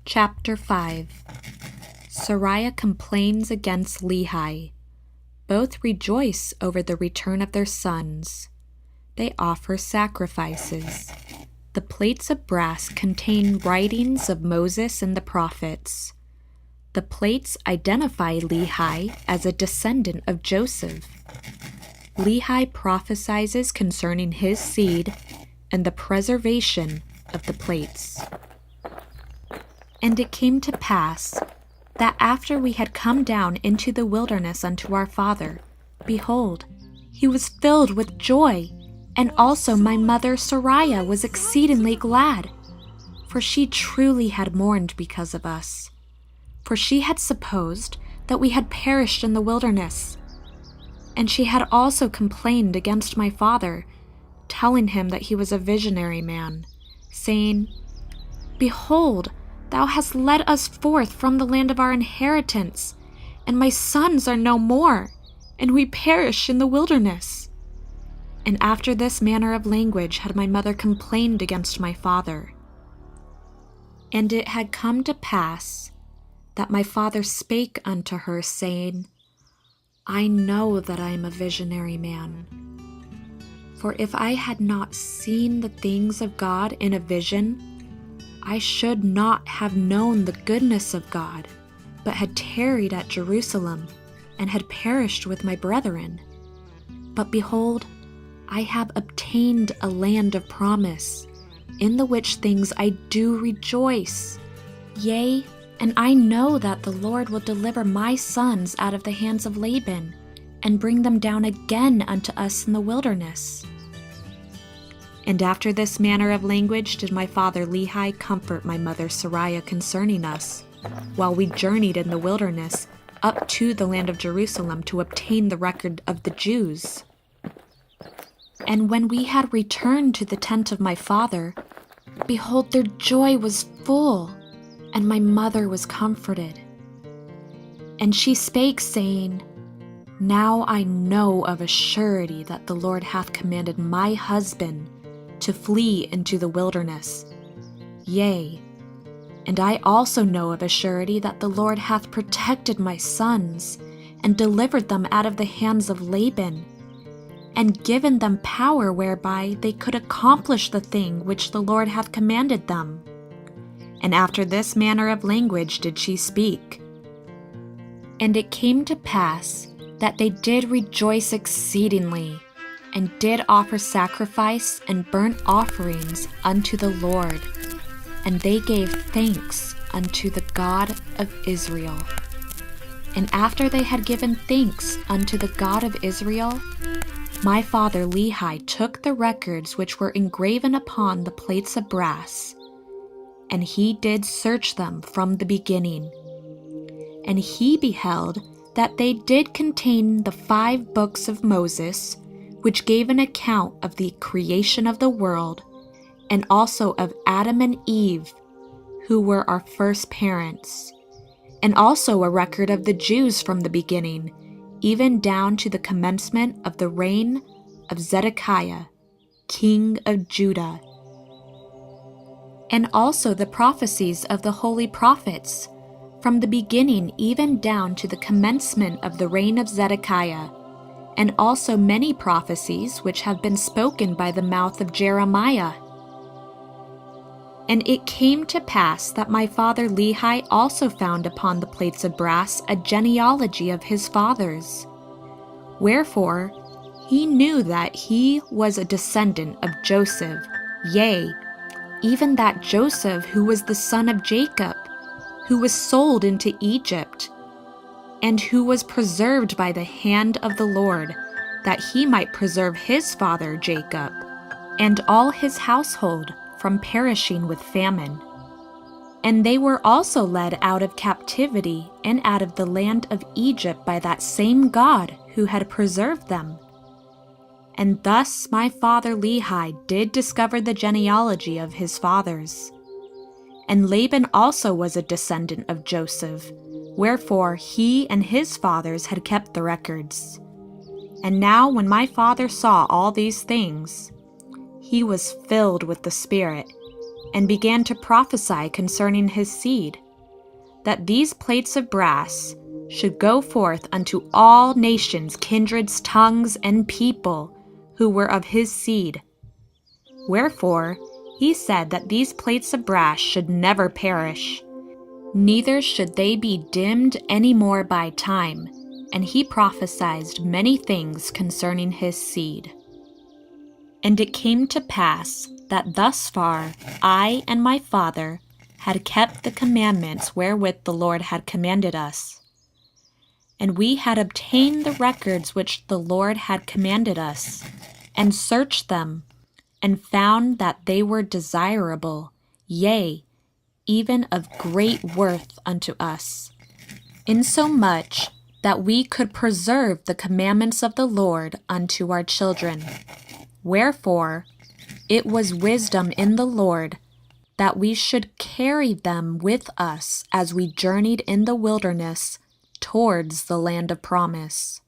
Chapter 5. Sariah complains against Lehi. Both rejoice over the return of their sons. They offer sacrifices. The plates of brass contain writings of Moses and the prophets. The plates identify Lehi as a descendant of Joseph. Lehi prophesies concerning his seed and the preservation of the plates. And it came to pass that after we had come down into the wilderness unto our father, behold, he was filled with joy, and also my mother Sariah was exceedingly glad, for she truly had mourned because of us. For she had supposed that we had perished in the wilderness. And she had also complained against my father, telling him that he was a visionary man, saying, Behold, thou hast led us forth from the land of our inheritance, and my sons are no more, and we perish in the wilderness. And after this manner of language had my mother complained against my father. And it had come to pass that my father spake unto her, saying, I know that I am a visionary man. For if I had not seen the things of God in a vision, I should not have known the goodness of God, but had tarried at Jerusalem, and had perished with my brethren. But behold, I have obtained a land of promise, in the which things I do rejoice. Yea, and I know that the Lord will deliver my sons out of the hands of Laban, and bring them down again unto us in the wilderness. And after this manner of language did my father Lehi comfort my mother Sariah concerning us, while we journeyed in the wilderness up to the land of Jerusalem to obtain the record of the Jews. And when we had returned to the tent of my father, behold, their joy was full, and my mother was comforted. And she spake, saying, Now I know of a surety that the Lord hath commanded my husband to flee into the wilderness. Yea, and I also know of a surety that the Lord hath protected my sons, and delivered them out of the hands of Laban, and given them power whereby they could accomplish the thing which the Lord hath commanded them. And after this manner of language did she speak. And it came to pass that they did rejoice exceedingly, and did offer sacrifice and burnt offerings unto the Lord, and they gave thanks unto the God of Israel. And after they had given thanks unto the God of Israel, my father Lehi took the records which were engraven upon the plates of brass, and he did search them from the beginning. And he beheld that they did contain the 5 books of Moses, which gave an account of the creation of the world, and also of Adam and Eve, who were our first parents, and also a record of the Jews from the beginning, even down to the commencement of the reign of Zedekiah, king of Judah, and also the prophecies of the holy prophets, from the beginning even down to the commencement of the reign of Zedekiah, and also many prophecies which have been spoken by the mouth of Jeremiah. And it came to pass that my father Lehi also found upon the plates of brass a genealogy of his fathers. Wherefore he knew that he was a descendant of Joseph, yea, even that Joseph who was the son of Jacob, who was sold into Egypt, and who was preserved by the hand of the Lord, that he might preserve his father Jacob, and all his household from perishing with famine. And they were also led out of captivity and out of the land of Egypt by that same God who had preserved them. And thus my father Lehi did discover the genealogy of his fathers. And Laban also was a descendant of Joseph, wherefore he and his fathers had kept the records. And now when my father saw all these things, he was filled with the Spirit, and began to prophesy concerning his seed, that these plates of brass should go forth unto all nations, kindreds, tongues, and people who were of his seed. Wherefore he said that these plates of brass should never perish, neither should they be dimmed any more by time, and he prophesied many things concerning his seed. And it came to pass that thus far I and my father had kept the commandments wherewith the Lord had commanded us. And we had obtained the records which the Lord had commanded us, and searched them, and found that they were desirable, yea, even of great worth unto us, insomuch that we could preserve the commandments of the Lord unto our children. Wherefore it was wisdom in the Lord that we should carry them with us as we journeyed in the wilderness towards the land of promise.